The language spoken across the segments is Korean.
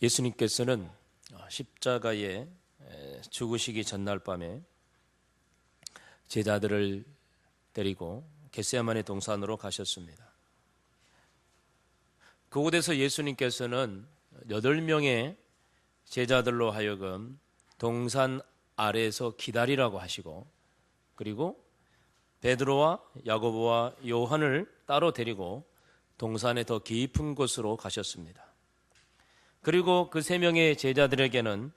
예수님께서는 십자가에 죽으시기 전날 밤에 제자들을 데리고 겟세마네 동산으로 가셨습니다. 그곳에서 예수님께서는 8명의 제자들로 하여금 동산 아래에서 기다리라고 하시고, 그리고 베드로와 야고보와 요한을 따로 데리고 동산의 더 깊은 곳으로 가셨습니다. 그리고 그 3명의 제자들에게는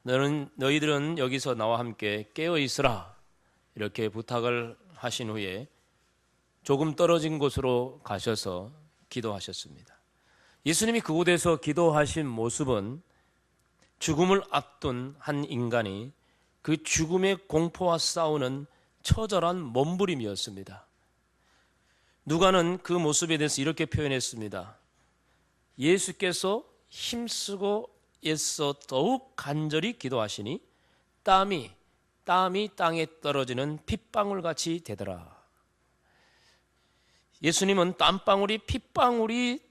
너희들은 여기서 나와 함께 깨어 있으라 이렇게 부탁을 하신 후에 조금 떨어진 곳으로 가셔서 기도하셨습니다. 예수님이 그곳에서 기도하신 모습은 죽음을 앞둔 한 인간이 그 죽음의 공포와 싸우는 처절한 몸부림이었습니다. 누가는 그 모습에 대해서 이렇게 표현했습니다. 예수께서 힘쓰고 애써 더욱 간절히 기도하시니 땀이 땅에 떨어지는 핏방울같이 되더라. 예수님은 땀방울이 핏방울이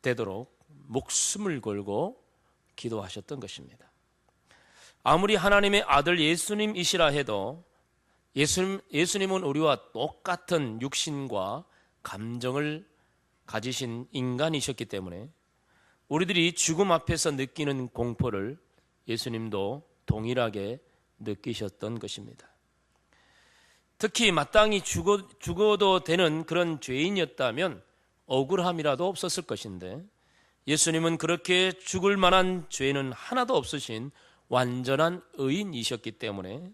되도록 목숨을 걸고 기도하셨던 것입니다. 아무리 하나님의 아들 예수님이시라 해도 예수님은 우리와 똑같은 육신과 감정을 가지신 인간이셨기 때문에 우리들이 죽음 앞에서 느끼는 공포를 예수님도 동일하게 느끼셨던 것입니다. 특히 마땅히 죽어도 되는 그런 죄인이었다면 억울함이라도 없었을 것인데, 예수님은 그렇게 죽을 만한 죄는 하나도 없으신 완전한 의인이셨기 때문에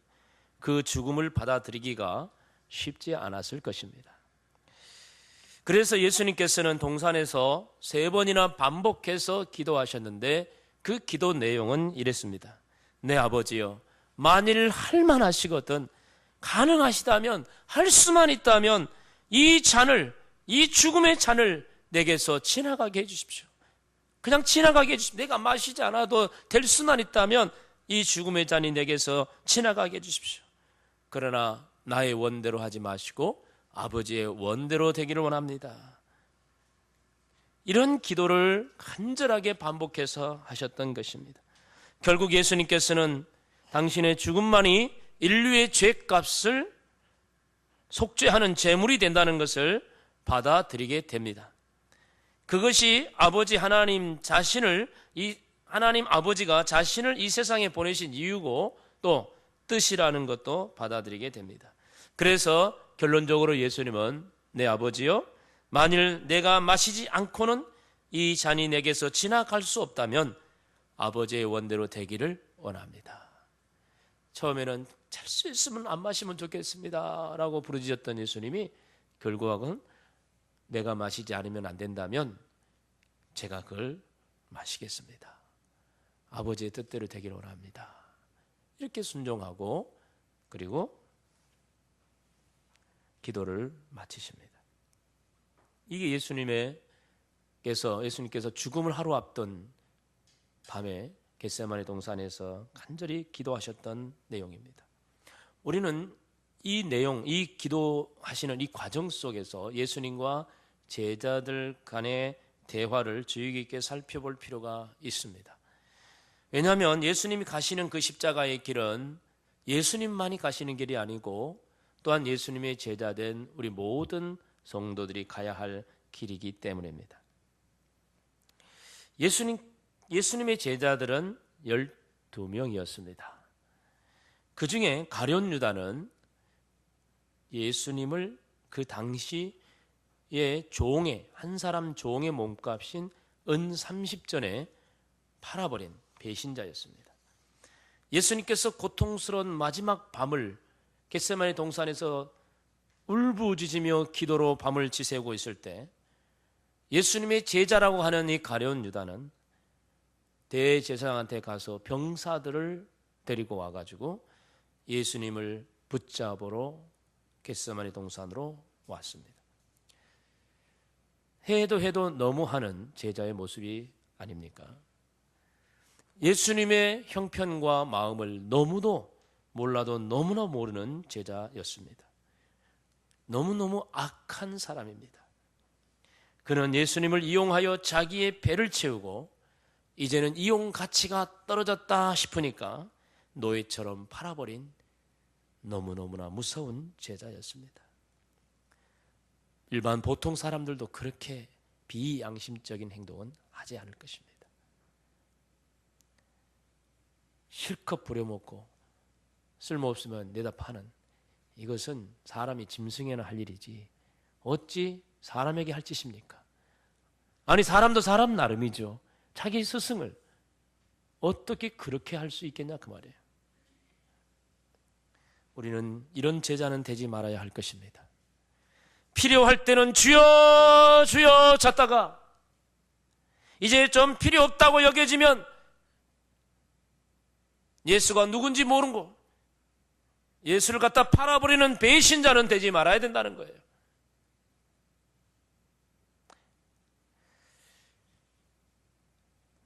그 죽음을 받아들이기가 쉽지 않았을 것입니다. 그래서 예수님께서는 동산에서 3번이나 반복해서 기도하셨는데 그 기도 내용은 이랬습니다. 내 아버지여, 만일 할 만하시거든 가능하시다면, 할 수만 있다면 이 죽음의 잔을 내게서 지나가게 해주십시오. 그냥 지나가게 해주십시오. 내가 마시지 않아도 될 수만 있다면 이 죽음의 잔이 내게서 지나가게 해주십시오. 그러나 나의 원대로 하지 마시고 아버지의 원대로 되기를 원합니다. 이런 기도를 간절하게 반복해서 하셨던 것입니다. 결국 예수님께서는 당신의 죽음만이 인류의 죄값을 속죄하는 제물이 된다는 것을 받아들이게 됩니다. 그것이 아버지 하나님 아버지가 자신을 이 세상에 보내신 이유고 또 뜻이라는 것도 받아들이게 됩니다. 그래서 결론적으로 예수님은 내 아버지여, 만일 내가 마시지 않고는 이 잔이 내게서 지나갈 수 없다면 아버지의 원대로 되기를 원합니다. 처음에는 잘 수 있으면 안 마시면 좋겠습니다 라고 부르짖었던 예수님이 결국은 내가 마시지 않으면 안 된다면 제가 그걸 마시겠습니다. 아버지의 뜻대로 되기를 원합니다. 이렇게 순종하고 그리고 기도를 마치십니다. 이게 예수님께서 죽음을 하루 앞둔 밤에 겟세마네 동산에서 간절히 기도하셨던 내용입니다. 우리는 이 내용, 이 기도하시는 이 과정 속에서 예수님과 제자들 간의 대화를 주의 깊게 살펴볼 필요가 있습니다. 왜냐하면 예수님이 가시는 그 십자가의 길은 예수님만이 가시는 길이 아니고 또한 예수님의 제자된 우리 모든 성도들이 가야 할 길이기 때문입니다. 예수님의 제자들은 12명이었습니다. 그 중에 가룟 유다는 예수님을 그 당시의 한 사람 종의 몸값인 은 30전에 팔아버린 배신자였습니다. 예수님께서 고통스러운 마지막 밤을 겟세마네 동산에서 울부짖으며 기도로 밤을 지새우고 있을 때 예수님의 제자라고 하는 이 가룟 유다는 대제사장한테 가서 병사들을 데리고 와가지고 예수님을 붙잡으러 겟세마네 동산으로 왔습니다. 해도 너무하는 제자의 모습이 아닙니까? 예수님의 형편과 마음을 너무도 몰라도 너무나 모르는 제자였습니다. 너무너무 악한 사람입니다. 그는 예수님을 이용하여 자기의 배를 채우고 이제는 이용 가치가 떨어졌다 싶으니까 노예처럼 팔아버린 너무너무나 무서운 제자였습니다. 일반 보통 사람들도 그렇게 비양심적인 행동은 하지 않을 것입니다. 실컷 부려먹고 쓸모없으면 내다 파는, 이것은 사람이 짐승에나 할 일이지 어찌 사람에게 할 짓입니까? 아니, 사람도 사람 나름이죠. 자기 스승을 어떻게 그렇게 할 수 있겠냐 그 말이에요. 우리는 이런 제자는 되지 말아야 할 것입니다. 필요할 때는 주여 주여 찾다가 이제 좀 필요 없다고 여겨지면 예수가 누군지 모르고 예수를 갖다 팔아버리는 배신자는 되지 말아야 된다는 거예요.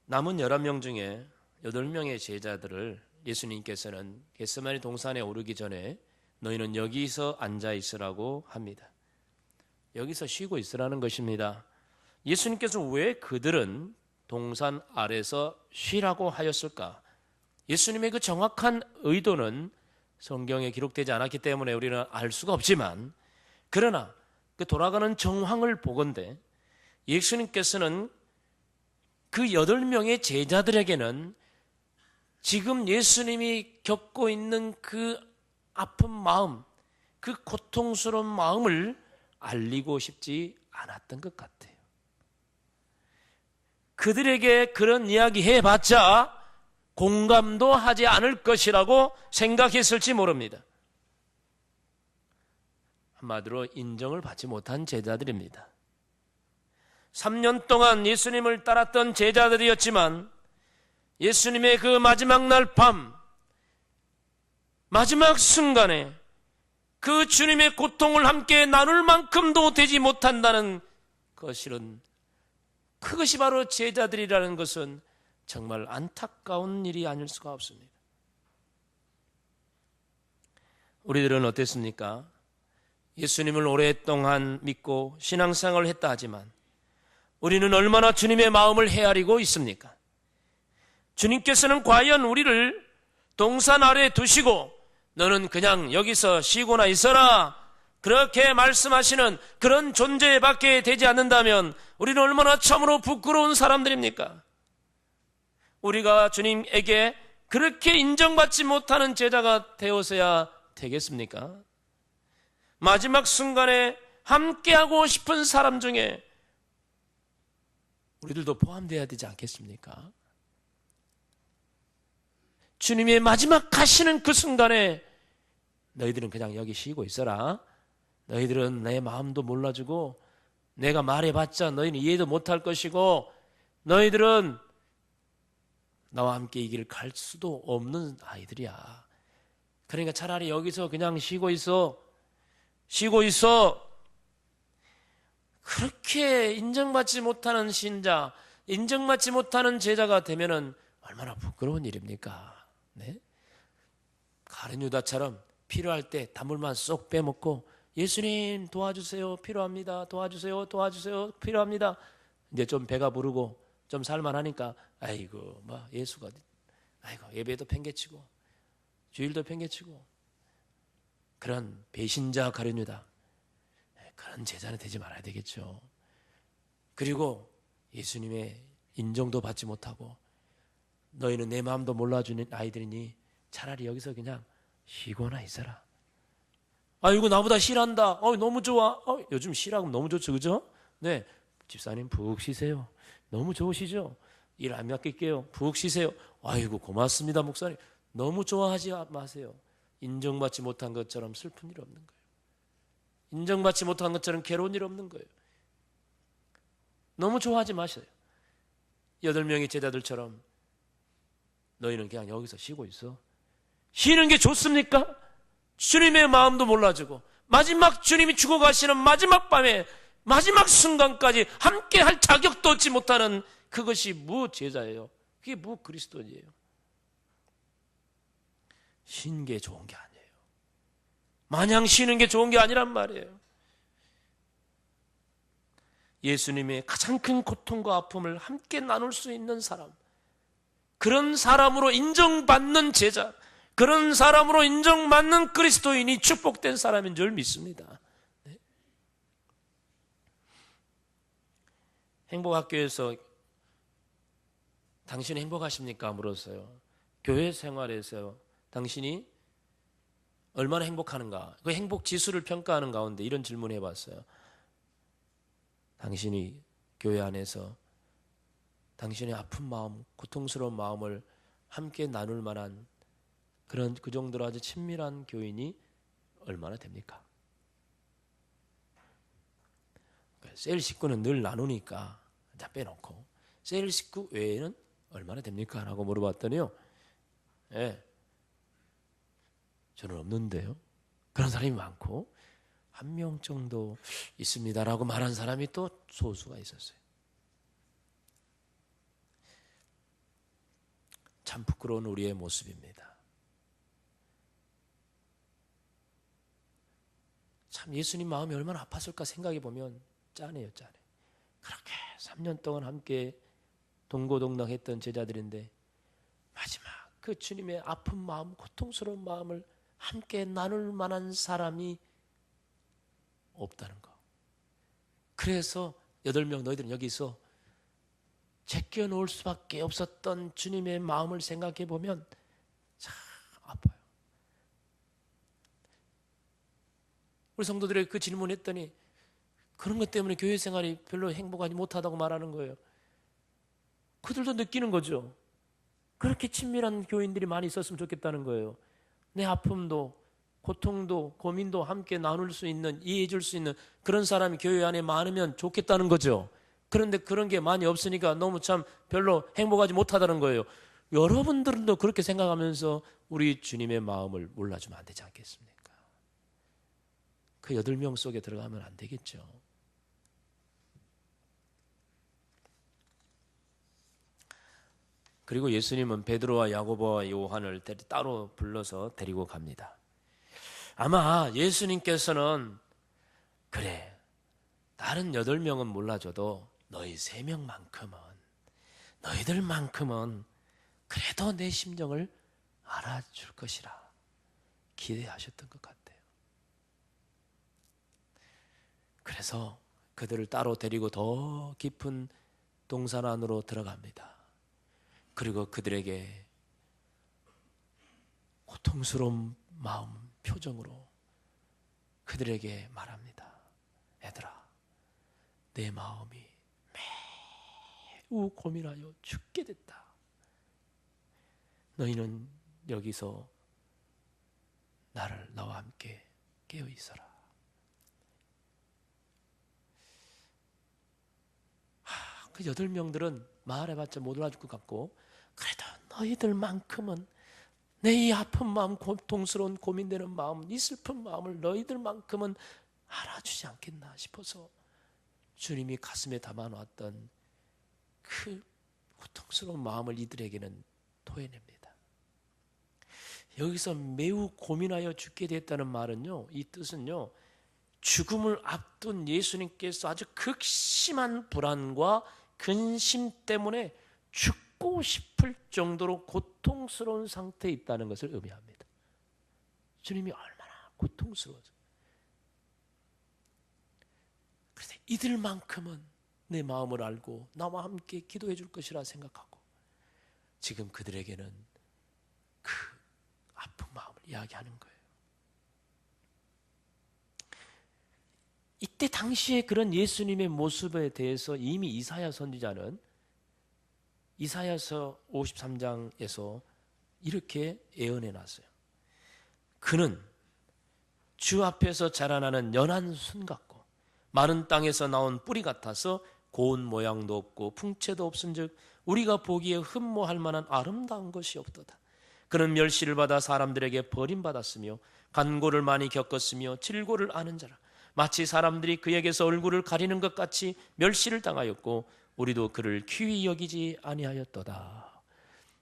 남은 11명 중에 8명의 제자들을 예수님께서는 겟세마네 동산에 오르기 전에 너희는 여기서 앉아 있으라고 합니다. 여기서 쉬고 있으라는 것입니다. 예수님께서 왜 그들은 동산 아래서 쉬라고 하였을까? 예수님의 그 정확한 의도는 성경에 기록되지 않았기 때문에 우리는 알 수가 없지만, 그러나 그 돌아가는 정황을 보건대 예수님께서는 그 8명의 제자들에게는 지금 예수님이 겪고 있는 그 아픈 마음, 그 고통스러운 마음을 알리고 싶지 않았던 것 같아요. 그들에게 그런 이야기 해봤자 공감도 하지 않을 것이라고 생각했을지 모릅니다. 한마디로 인정을 받지 못한 제자들입니다. 3년 동안 예수님을 따랐던 제자들이었지만 예수님의 그 마지막 날 밤, 마지막 순간에 그 주님의 고통을 함께 나눌 만큼도 되지 못한다는 것은, 그것이 바로 제자들이라는 것은 정말 안타까운 일이 아닐 수가 없습니다. 우리들은 어땠습니까? 예수님을 오랫동안 믿고 신앙생활을 했다 하지만 우리는 얼마나 주님의 마음을 헤아리고 있습니까? 주님께서는 과연 우리를 동산 아래에 두시고 너는 그냥 여기서 쉬고나 있어라, 그렇게 말씀하시는 그런 존재밖에 되지 않는다면 우리는 얼마나 참으로 부끄러운 사람들입니까? 우리가 주님에게 그렇게 인정받지 못하는 제자가 되어서야 되겠습니까? 마지막 순간에 함께하고 싶은 사람 중에 우리들도 포함되어야 되지 않겠습니까? 주님의 마지막 가시는 그 순간에 너희들은 그냥 여기 쉬고 있어라, 너희들은 내 마음도 몰라주고 내가 말해봤자 너희는 이해도 못할 것이고 너희들은 나와 함께 이 길을 갈 수도 없는 아이들이야. 그러니까 차라리 여기서 그냥 쉬고 있어. 그렇게 인정받지 못하는 신자, 인정받지 못하는 제자가 되면은 얼마나 부끄러운 일입니까? 네? 가룟 유다처럼 필요할 때 단물만 쏙 빼먹고 예수님 도와주세요, 필요합니다, 도와주세요, 필요합니다. 이제 좀 배가 부르고 좀 살만하니까 아이고 뭐 예수가 아이고 예배도 팽개치고 주일도 팽개치고, 그런 배신자 가룟 유다, 그런 제자는 되지 말아야 되겠죠. 그리고 예수님의 인정도 받지 못하고 너희는 내 마음도 몰라주는 아이들이니 차라리 여기서 그냥 쉬거나 있어라. 아이고 나보다 실한다, 너무 좋아, 요즘 실하면 너무 좋죠, 그죠? 네, 집사님 푹 쉬세요, 너무 좋으시죠? 일 안 맡길게요, 푹 쉬세요. 아이고 고맙습니다 목사님. 너무 좋아하지 마세요. 인정받지 못한 것처럼 슬픈 일 없는 거예요. 인정받지 못한 것처럼 괴로운 일 없는 거예요. 너무 좋아하지 마세요. 8명의 제자들처럼 너희는 그냥 여기서 쉬고 있어. 쉬는 게 좋습니까? 주님의 마음도 몰라주고 마지막 주님이 죽어가시는 마지막 밤에 마지막 순간까지 함께 할 자격도 얻지 못하는 그것이 무 제자예요? 그게 무 그리스도인이에요? 쉬는 게 좋은 게 아니에요. 마냥 쉬는 게 좋은 게 아니란 말이에요. 예수님의 가장 큰 고통과 아픔을 함께 나눌 수 있는 사람, 그런 사람으로 인정받는 제자, 그런 사람으로 인정받는 그리스도인이 축복된 사람인 줄 믿습니다. 네. 행복학교에서 당신이 행복하십니까? 물었어요. 교회 생활에서 당신이 얼마나 행복하는가? 그 행복 지수를 평가하는 가운데 이런 질문을 해봤어요. 당신이 교회 안에서 당신의 아픈 마음, 고통스러운 마음을 함께 나눌 만한 그 정도로 아주 친밀한 교인이 얼마나 됩니까? 셀 식구는 늘 나누니까 다 빼놓고 셀 식구 외에는 얼마나 됩니까? 라고 물어봤더니요. 예, 저는 없는데요. 그런 사람이 많고 한 명 정도 있습니다라고 말한 사람이 또 소수가 있었어요. 참 부끄러운 우리의 모습입니다. 참 예수님 마음이 얼마나 아팠을까 생각해 보면 짠해요, 짠해. 그렇게 3년 동안 함께 동고동락했던 제자들인데 마지막 그 주님의 아픈 마음, 고통스러운 마음을 함께 나눌 만한 사람이 없다는 거. 그래서 8명 너희들은 여기서 제껴 놓을 수밖에 없었던 주님의 마음을 생각해 보면 참 아파요. 우리 성도들에게 그 질문했더니 그런 것 때문에 교회 생활이 별로 행복하지 못하다고 말하는 거예요. 그들도 느끼는 거죠. 그렇게 친밀한 교인들이 많이 있었으면 좋겠다는 거예요. 내 아픔도 고통도 고민도 함께 나눌 수 있는, 이해해 줄 수 있는 그런 사람이 교회 안에 많으면 좋겠다는 거죠. 그런데 그런 게 많이 없으니까 너무 참 별로 행복하지 못하다는 거예요. 여러분들도 그렇게 생각하면서 우리 주님의 마음을 몰라주면 안 되지 않겠습니까? 그 8명 속에 들어가면 안 되겠죠. 그리고 예수님은 베드로와 야고보와 요한을 따로 불러서 데리고 갑니다. 아마 예수님께서는 그래, 다른 8명은 몰라줘도 너희 3명만큼은, 너희들만큼은 그래도 내 심정을 알아줄 것이라 기대하셨던 것 같아요. 그래서 그들을 따로 데리고 더 깊은 동산 안으로 들어갑니다. 그리고 그들에게 고통스러운 마음, 표정으로 그들에게 말합니다. 얘들아, 내 마음이 매우 고민하여 죽게 됐다. 너희는 여기서 나와 함께 깨어 있어라. 그 8명들은 말해봤자 못 알아줄 것 같고, 그래도 너희들만큼은 내 이 아픈 마음, 고통스러운 고민되는 마음, 이 슬픈 마음을 너희들만큼은 알아주지 않겠나 싶어서 주님이 가슴에 담아놓았던 그 고통스러운 마음을 이들에게는 토해냅니다. 여기서 매우 고민하여 죽게 됐다는 말은요, 이 뜻은요, 죽음을 앞둔 예수님께서 아주 극심한 불안과 근심 때문에 죽고 싶을 정도로 고통스러운 상태에 있다는 것을 의미합니다. 주님이 얼마나 고통스러워서. 그래서 이들만큼은 내 마음을 알고 나와 함께 기도해 줄 것이라 생각하고 지금 그들에게는 그 아픈 마음을 이야기하는 거예요. 이때 당시에 그런 예수님의 모습에 대해서 이미 이사야 선지자는 이사야서 53장에서 이렇게 예언해 놨어요. 그는 주 앞에서 자라나는 연한 순 같고 마른 땅에서 나온 뿌리 같아서 고운 모양도 없고 풍채도 없은즉 우리가 보기에 흠모할 만한 아름다운 것이 없도다. 그는 멸시를 받아 사람들에게 버림받았으며 간고를 많이 겪었으며 질고를 아는 자라. 마치 사람들이 그에게서 얼굴을 가리는 것 같이 멸시를 당하였고 우리도 그를 귀히 여기지 아니하였도다.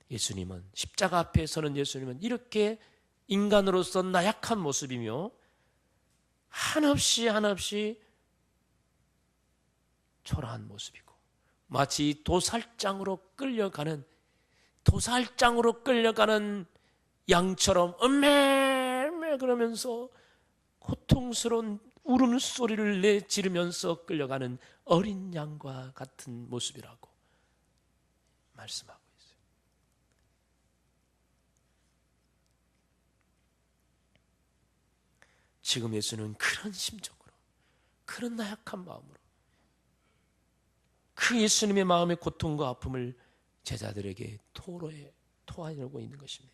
예수님은 십자가 앞에 서는 예수님은 이렇게 인간으로서 나약한 모습이며 한없이 초라한 모습이고 마치 도살장으로 끌려가는 도살장으로 끌려가는 양처럼 음메 그러면서 고통스러운 울음소리를 내지르면서 끌려가는 어린 양과 같은 모습이라고 말씀하고 있어요. 지금 예수는 그런 심정으로, 그런 나약한 마음으로 그 예수님의 마음의 고통과 아픔을 제자들에게 토하려고 있는 것입니다.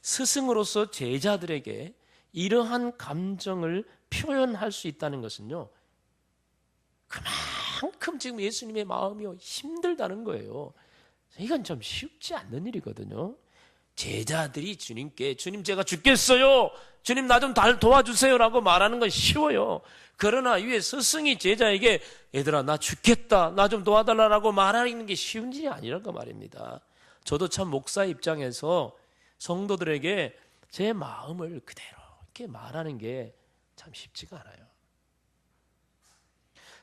스승으로서 제자들에게 이러한 감정을 표현할 수 있다는 것은요, 그만큼 지금 예수님의 마음이 힘들다는 거예요. 이건 좀 쉽지 않는 일이거든요. 제자들이 주님께 주님 제가 죽겠어요, 주님 나 좀 도와주세요 라고 말하는 건 쉬워요. 그러나 위에 스승이 제자에게 얘들아 나 죽겠다, 나 좀 도와달라고 말하는 게 쉬운 일이 아니라고 말입니다. 저도 참 목사의 입장에서 성도들에게 제 마음을 그대로 이렇게 말하는 게 참 쉽지가 않아요.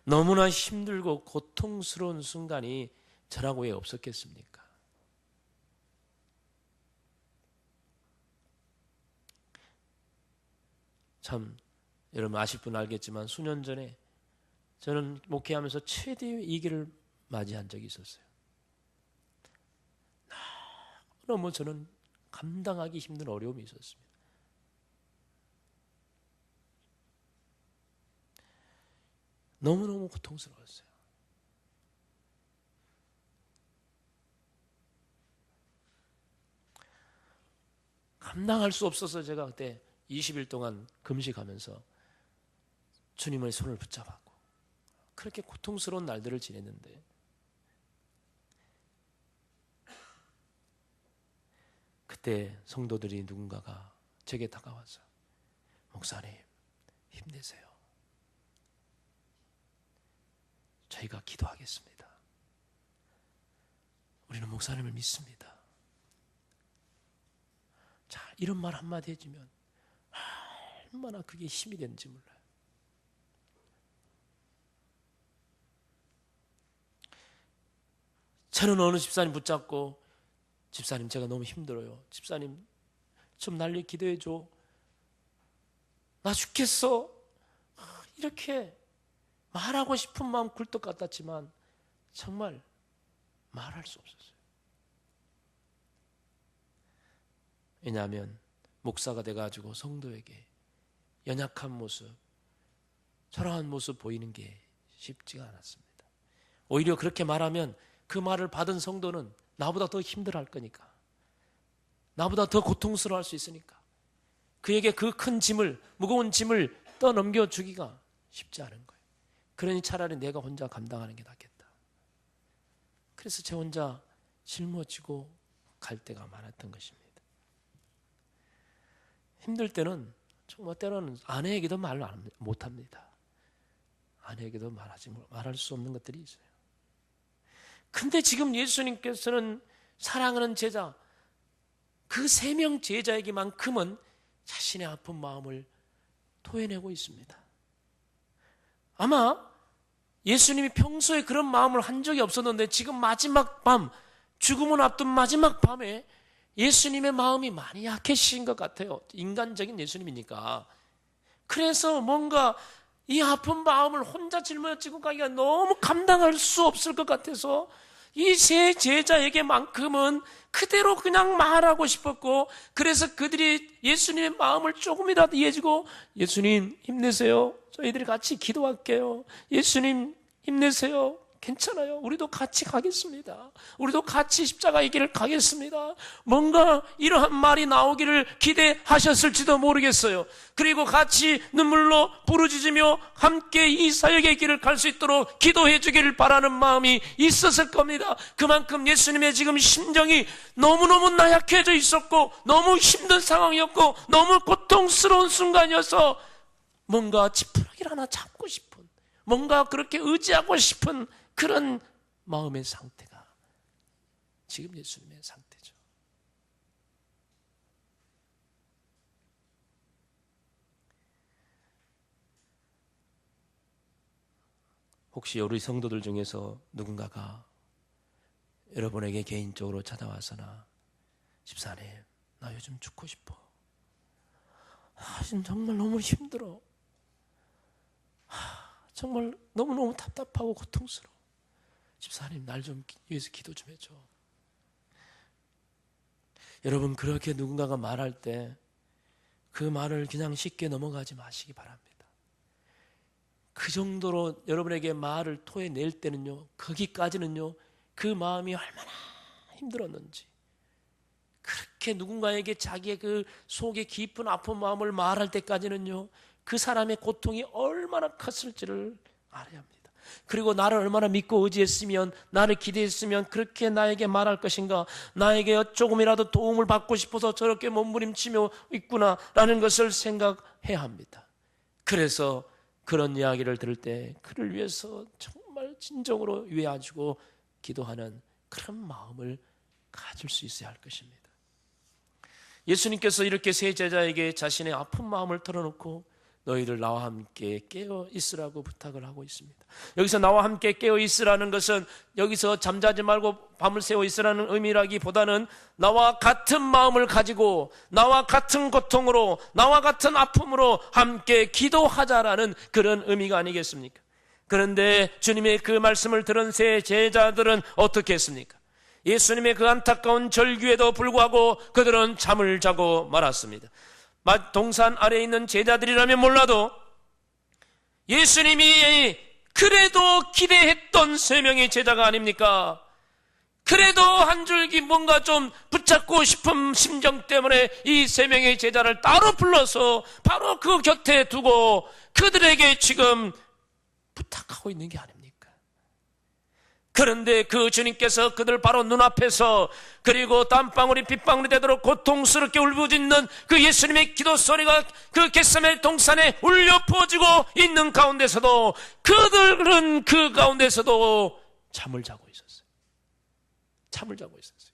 너무나 힘들고 고통스러운 순간이 저라고 왜 없었겠습니까? 참 여러분 아실 분 알겠지만 수년 전에 저는 목회하면서 최대의 위기를 맞이한 적이 있었어요. 너무 저는 감당하기 힘든 어려움이 있었습니다. 너무너무 고통스러웠어요. 감당할 수 없어서 제가 그때 20일 동안 금식하면서 주님의 손을 붙잡았고 그렇게 고통스러운 날들을 지냈는데 그때 성도들이 누군가가 제게 다가와서 목사님 힘내세요. 저희가 기도하겠습니다. 우리는 목사님을 믿습니다. 자, 이런 말 한마디 해주면 얼마나 그게 힘이 되는지 몰라요. 저는 어느 집사님 붙잡고 집사님 제가 너무 힘들어요. 집사님 좀 날 위해 기도해줘. 나 죽겠어. 이렇게 말하고 싶은 마음 굴뚝 같았지만 정말 말할 수 없었어요. 왜냐하면 목사가 돼가지고 성도에게 연약한 모습, 초라한 모습 보이는 게 쉽지가 않았습니다. 오히려 그렇게 말하면 그 말을 받은 성도는 나보다 더 힘들어할 거니까, 나보다 더 고통스러워할 수 있으니까 그에게 그 큰 짐을, 무거운 짐을 떠넘겨 주기가 쉽지 않은 거예요. 그러니 차라리 내가 혼자 감당하는 게 낫겠다. 그래서 제 혼자 짊어지고 갈 때가 많았던 것입니다. 힘들 때는 정말 때로는 아내에게도 말 못합니다. 아내에게도 말할 수 없는 것들이 있어요. 근데 지금 예수님께서는 사랑하는 제자, 그 3명 제자에게만큼은 자신의 아픈 마음을 토해내고 있습니다. 아마 예수님이 평소에 그런 마음을 한 적이 없었는데 지금 마지막 밤, 죽음을 앞둔 마지막 밤에 예수님의 마음이 많이 약해지신 것 같아요. 인간적인 예수님이니까. 그래서 뭔가 이 아픈 마음을 혼자 짊어지고 가기가 너무 감당할 수 없을 것 같아서 이 3 제자에게만큼은 그대로 그냥 말하고 싶었고, 그래서 그들이 예수님의 마음을 조금이라도 이해해주고, 예수님 힘내세요, 저희들이 같이 기도할게요, 예수님 힘내세요, 괜찮아요, 우리도 같이 가겠습니다, 우리도 같이 십자가의 길을 가겠습니다, 뭔가 이러한 말이 나오기를 기대하셨을지도 모르겠어요. 그리고 같이 눈물로 부르짖으며 함께 이 사역의 길을 갈 수 있도록 기도해 주기를 바라는 마음이 있었을 겁니다. 그만큼 예수님의 지금 심정이 너무너무 나약해져 있었고 너무 힘든 상황이었고 너무 고통스러운 순간이어서 뭔가 지푸라기를 하나 잡고 싶은, 뭔가 그렇게 의지하고 싶은 그런 마음의 상태가 지금 예수님의 상태죠. 혹시 우리 성도들 중에서 누군가가 여러분에게 개인적으로 찾아와서나 집사님, 나 요즘 죽고 싶어. 지금 정말 너무 힘들어. 정말 너무너무 답답하고 고통스러워. 집사님, 날 좀 위해서 기도 좀 해줘. 여러분, 그렇게 누군가가 말할 때 그 말을 그냥 쉽게 넘어가지 마시기 바랍니다. 그 정도로 여러분에게 말을 토해낼 때는요, 거기까지는요, 그 마음이 얼마나 힘들었는지, 그렇게 누군가에게 자기의 그 속에 깊은 아픈 마음을 말할 때까지는요, 그 사람의 고통이 얼마나 컸을지를 알아야 합니다. 그리고 나를 얼마나 믿고 의지했으면, 나를 기대했으면 그렇게 나에게 말할 것인가, 나에게 조금이라도 도움을 받고 싶어서 저렇게 몸부림치며 있구나 라는 것을 생각해야 합니다. 그래서 그런 이야기를 들을 때 그를 위해서 정말 진정으로 위해주고 기도하는 그런 마음을 가질 수 있어야 할 것입니다. 예수님께서 이렇게 세 제자에게 자신의 아픈 마음을 털어놓고 너희들 나와 함께 깨어 있으라고 부탁을 하고 있습니다. 여기서 나와 함께 깨어 있으라는 것은 여기서 잠자지 말고 밤을 새워 있으라는 의미라기보다는 나와 같은 마음을 가지고 나와 같은 고통으로 나와 같은 아픔으로 함께 기도하자라는 그런 의미가 아니겠습니까? 그런데 주님의 그 말씀을 들은 세 제자들은 어떻게 했습니까? 예수님의 그 안타까운 절규에도 불구하고 그들은 잠을 자고 말았습니다. 동산 아래에 있는 제자들이라면 몰라도 예수님이 그래도 기대했던 세 명의 제자가 아닙니까? 그래도 한 줄기 뭔가 좀 붙잡고 싶은 심정 때문에 이 세 명의 제자를 따로 불러서 바로 그 곁에 두고 그들에게 지금 부탁하고 있는 게 아닙니까? 그런데 그 주님께서 그들 바로 눈앞에서, 그리고 땀방울이 빗방울이 되도록 고통스럽게 울부짖는 그 예수님의 기도 소리가 그 겟세마네 동산에 울려 퍼지고 있는 가운데서도 그들은 그 가운데서도 잠을 자고 있었어요. 잠을 자고 있었어요.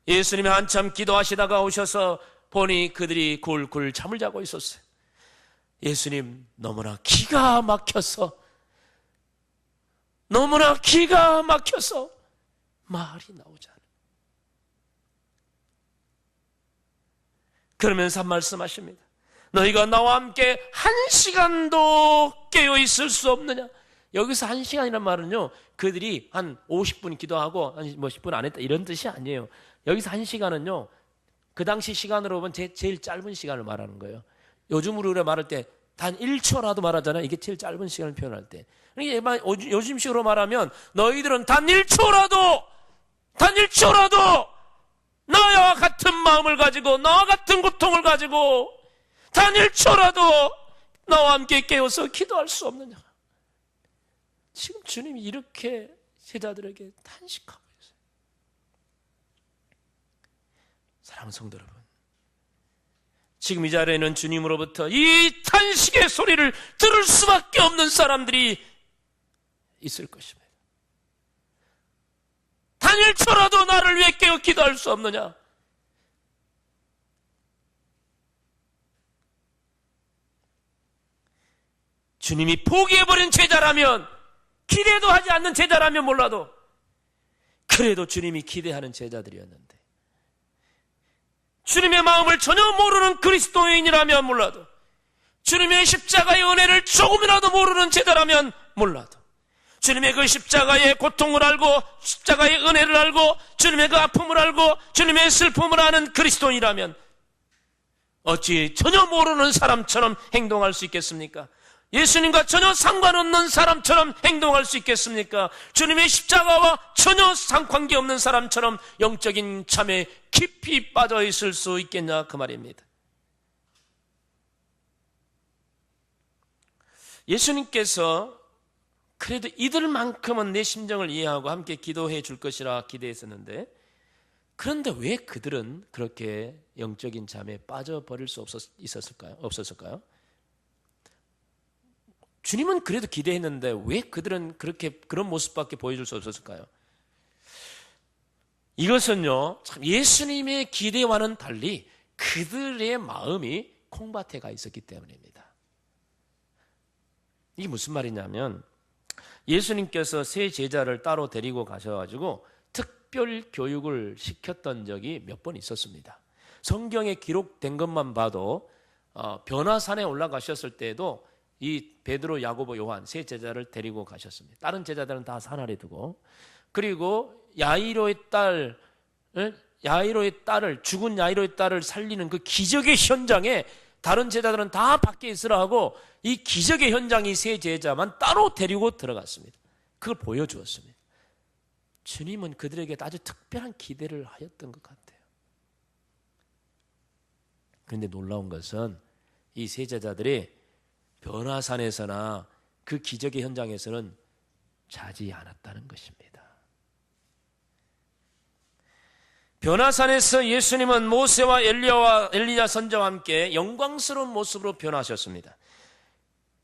예수님이 한참 기도하시다가 오셔서 보니 그들이 굴굴 잠을 자고 있었어요. 예수님, 너무나 기가 막혀서 말이 나오지 않아요. 그러면서 말씀하십니다. 너희가 나와 함께 1시간도 깨어 있을 수 없느냐? 여기서 1시간이란 말은요, 그들이 한 50분 기도하고 뭐 10분 안 했다 이런 뜻이 아니에요. 여기서 1시간은요, 그 당시 시간으로 보면 제일 짧은 시간을 말하는 거예요. 요즘으로 우리가 말할 때 단 1초라도 말하잖아요. 이게 제일 짧은 시간을 표현할 때. 요즘식으로 말하면 너희들은 단 1초라도 나와 같은 마음을 가지고 나와 같은 고통을 가지고 단 1초라도 나와 함께 깨어서 기도할 수 없느냐. 지금 주님이 이렇게 제자들에게 탄식하고 있어요. 사랑하는 성도 여러분, 지금 이 자리에는 주님으로부터 이 탄식의 소리를 들을 수밖에 없는 사람들이 있을 것입니다. 단 1초라도 나를 위해 깨어 기도할 수 없느냐? 주님이 포기해버린 제자라면, 기대도 하지 않는 제자라면 몰라도, 그래도 주님이 기대하는 제자들이었는데, 주님의 마음을 전혀 모르는 그리스도인이라면 몰라도, 주님의 십자가의 은혜를 조금이라도 모르는 제자라면 몰라도, 주님의 그 십자가의 고통을 알고 십자가의 은혜를 알고 주님의 그 아픔을 알고 주님의 슬픔을 아는 그리스도인이라면 어찌 전혀 모르는 사람처럼 행동할 수 있겠습니까? 예수님과 전혀 상관없는 사람처럼 행동할 수 있겠습니까? 주님의 십자가와 전혀 상관계없는 사람처럼 영적인 잠에 깊이 빠져 있을 수 있겠냐 그 말입니다. 예수님께서 그래도 이들만큼은 내 심정을 이해하고 함께 기도해 줄 것이라 기대했었는데, 그런데 왜 그들은 그렇게 영적인 잠에 빠져버릴 수 없었을까요? 주님은 그래도 기대했는데 왜 그들은 그런 모습밖에 보여줄 수 없었을까요? 이것은요, 참 예수님의 기대와는 달리 그들의 마음이 콩밭에 가 있었기 때문입니다. 이게 무슨 말이냐면, 예수님께서 세 제자를 따로 데리고 가셔가지고 특별 교육을 시켰던 적이 몇 번 있었습니다. 성경에 기록된 것만 봐도 변화산에 올라가셨을 때에도 이 베드로, 야고보, 요한 세 제자를 데리고 가셨습니다. 다른 제자들은 다 산 아래 두고, 그리고 야이로의 딸을, 죽은 야이로의 딸을 살리는 그 기적의 현장에 다른 제자들은 다 밖에 있으라 하고 이 기적의 현장이 세 제자만 따로 데리고 들어갔습니다. 그걸 보여주었습니다. 주님은 그들에게 아주 특별한 기대를 하였던 것 같아요. 그런데 놀라운 것은 이 세 제자들이 변화산에서나 그 기적의 현장에서는 자지 않았다는 것입니다. 변화산에서 예수님은 모세와 엘리야 선지자와 함께 영광스러운 모습으로 변화하셨습니다.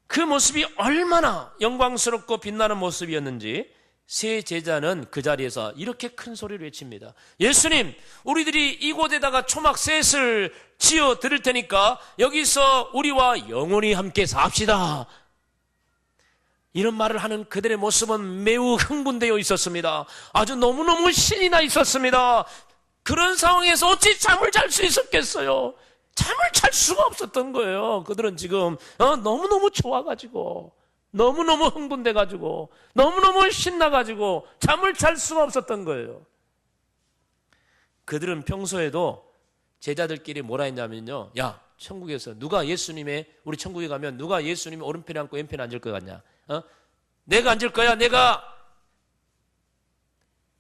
그 모습이 얼마나 영광스럽고 빛나는 모습이었는지 세 제자는 그 자리에서 이렇게 큰 소리를 외칩니다. 예수님, 우리들이 이곳에다가 초막셋을 지어 드릴 테니까 여기서 우리와 영원히 함께 삽시다. 이런 말을 하는 그들의 모습은 매우 흥분되어 있었습니다. 아주 너무너무 신이 나 있었습니다. 그런 상황에서 어찌 잠을 잘 수 있었겠어요? 잠을 잘 수가 없었던 거예요. 그들은 지금 너무너무 좋아가지고, 너무너무 흥분돼가지고, 너무너무 신나가지고 잠을 잘 수가 없었던 거예요. 그들은 평소에도 제자들끼리 뭐라 했냐면요, 야, 천국에서 누가 우리 천국에 가면 누가 예수님의 오른편에 앉고 왼편에 앉을 것 같냐? 내가 앉을 거야. 내가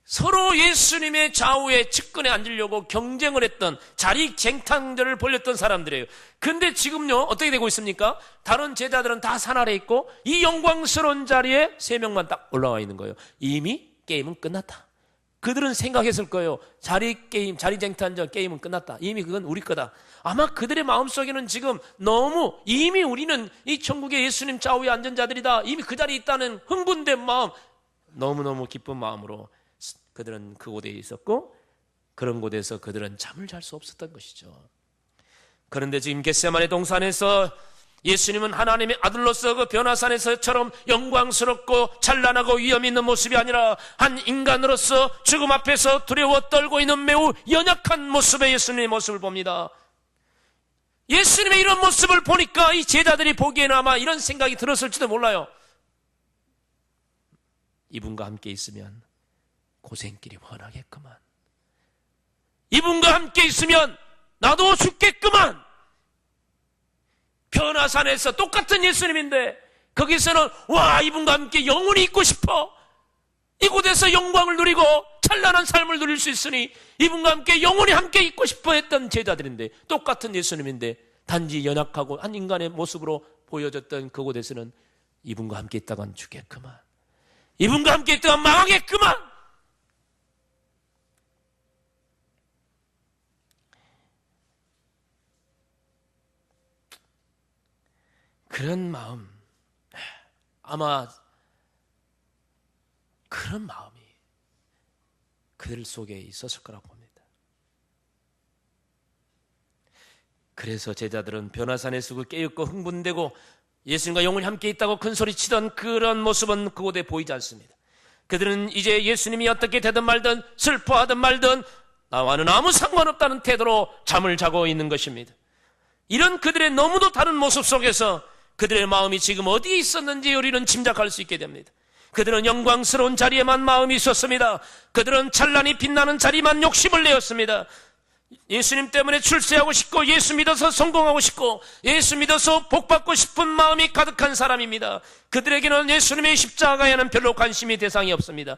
서로 예수님의 좌우에 측근에 앉으려고 경쟁을 했던, 자리 쟁탈전을 벌였던 사람들이에요. 근데 지금요, 어떻게 되고 있습니까? 다른 제자들은 다 산 아래 있고 이 영광스러운 자리에 3명만 딱 올라와 있는 거예요. 이미 게임은 끝났다. 그들은 생각했을 거예요. 자리 쟁탈전 게임은 끝났다. 이미 그건 우리 거다. 아마 그들의 마음속에는 지금 너무 이미 우리는 이 천국의 예수님 좌우에 앉은 자들이다. 이미 그 자리에 있다는 흥분된 마음, 너무너무 기쁜 마음으로 그들은 그곳에 있었고, 그런 곳에서 그들은 잠을 잘 수 없었던 것이죠. 그런데 지금 겟세마네 동산에서 예수님은 하나님의 아들로서 그 변화산에서처럼 영광스럽고 찬란하고 위험 있는 모습이 아니라 한 인간으로서 죽음 앞에서 두려워 떨고 있는 매우 연약한 모습의 예수님의 모습을 봅니다. 예수님의 이런 모습을 보니까 이 제자들이 보기에는 아마 이런 생각이 들었을지도 몰라요. 이분과 함께 있으면 고생길이 훤하겠구만. 이분과 함께 있으면 나도 죽겠구만. 변화산에서 똑같은 예수님인데 거기서는 와, 이분과 함께 영원히 있고 싶어. 이곳에서 영광을 누리고 찬란한 삶을 누릴 수 있으니 이분과 함께 영원히 함께 있고 싶어 했던 제자들인데, 똑같은 예수님인데 단지 연약하고 한 인간의 모습으로 보여졌던 그곳에서는 이분과 함께 있다간 죽겠구만. 이분과 함께 있다간 망하겠구만. 그런 마음, 아마 그런 마음이 그들 속에 있었을 거라고 봅니다. 그래서 제자들은 변화산에서 그 깨었고 흥분되고 예수님과 영원히 함께 있다고 큰소리치던 그런 모습은 그곳에 보이지 않습니다. 그들은 이제 예수님이 어떻게 되든 말든 슬퍼하든 말든 나와는 아무 상관없다는 태도로 잠을 자고 있는 것입니다. 이런 그들의 너무도 다른 모습 속에서 그들의 마음이 지금 어디에 있었는지 우리는 짐작할 수 있게 됩니다. 그들은 영광스러운 자리에만 마음이 있었습니다. 그들은 찬란히 빛나는 자리만 욕심을 내었습니다. 예수님 때문에 출세하고 싶고 예수 믿어서 성공하고 싶고 예수 믿어서 복받고 싶은 마음이 가득한 사람입니다. 그들에게는 예수님의 십자가에는 별로 관심이 대상이 없습니다.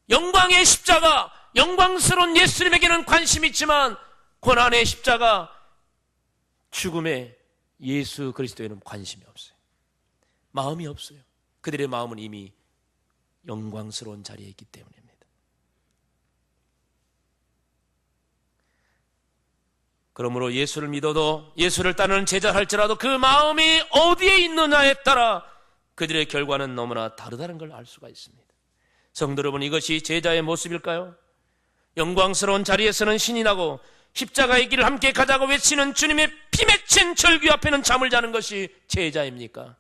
영광의 십자가, 영광스러운 예수님에게는 관심이 있지만 고난의 십자가, 죽음의 예수 그리스도에는 관심이 없어요. 마음이 없어요. 그들의 마음은 이미 영광스러운 자리에 있기 때문입니다. 그러므로 예수를 믿어도 예수를 따르는 제자 할지라도 그 마음이 어디에 있느냐에 따라 그들의 결과는 너무나 다르다는 걸 알 수가 있습니다. 성도 여러분, 이것이 제자의 모습일까요? 영광스러운 자리에서는 신이 나고 십자가의 길을 함께 가자고 외치는 주님의 피 맺힌 절규 앞에는 잠을 자는 것이 제자입니까?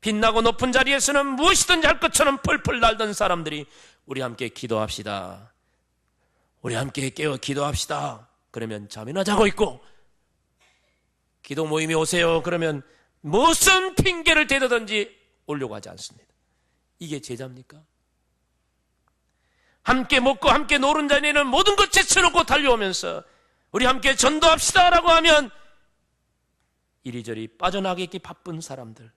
빛나고 높은 자리에서는 무엇이든지 할 것처럼 펄펄 날던 사람들이 우리 함께 기도합시다, 우리 함께 깨어 기도합시다 그러면 잠이나 자고 있고, 기도 모임에 오세요 그러면 무슨 핑계를 대든지 오려고 하지 않습니다. 이게 제자입니까? 함께 먹고 함께 노는 자리에는 모든 것 제쳐놓고 달려오면서 우리 함께 전도합시다 라고 하면 이리저리 빠져나가기 바쁜 사람들,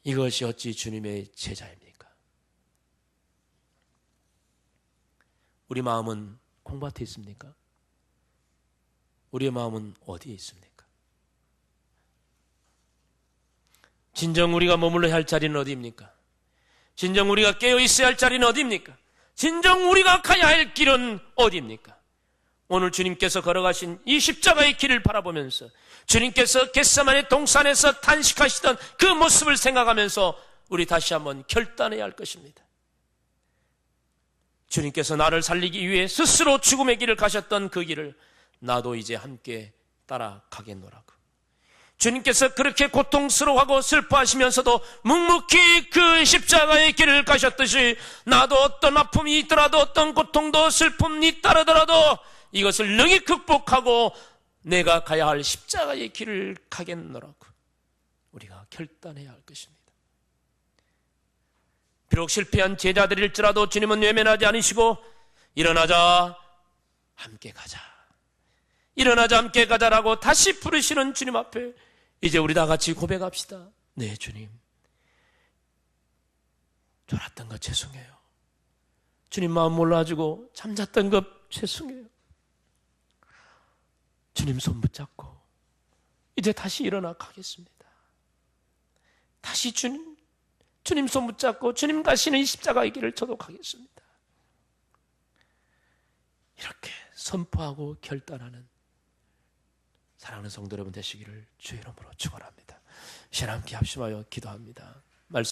이것이 어찌 주님의 제자입니까? 우리 마음은 콩밭에 있습니까? 우리의 마음은 어디에 있습니까? 진정 우리가 머물러야 할 자리는 어디입니까? 진정 우리가 깨어 있어야 할 자리는 어디입니까? 진정 우리가 가야 할 길은 어디입니까? 오늘 주님께서 걸어가신 이 십자가의 길을 바라보면서 주님께서 겟세마네 동산에서 탄식하시던 그 모습을 생각하면서 우리 다시 한번 결단해야 할 것입니다. 주님께서 나를 살리기 위해 스스로 죽음의 길을 가셨던 그 길을 나도 이제 함께 따라가겠노라고. 주님께서 그렇게 고통스러워하고 슬퍼하시면서도 묵묵히 그 십자가의 길을 가셨듯이 나도 어떤 아픔이 있더라도 어떤 고통도 슬픔이 따르더라도 이것을 능히 극복하고 내가 가야 할 십자가의 길을 가겠노라고 우리가 결단해야 할 것입니다. 비록 실패한 제자들일지라도 주님은 외면하지 않으시고 일어나자 함께 가자, 일어나자 함께 가자라고 다시 부르시는 주님 앞에 이제 우리 다 같이 고백합시다. 네 주님, 졸았던 것 죄송해요. 주님 마음 몰라주고 잠잤던 것 죄송해요. 주님 손 붙잡고 이제 다시 일어나 가겠습니다. 다시 주님 손 붙잡고 주님 가시는 이 십자가의 길을 저도 가겠습니다. 이렇게 선포하고 결단하는 사랑하는 성도 여러분 되시기를 주의 이름으로 축원합니다. 시간 함께 합심하여 기도합니다. 말씀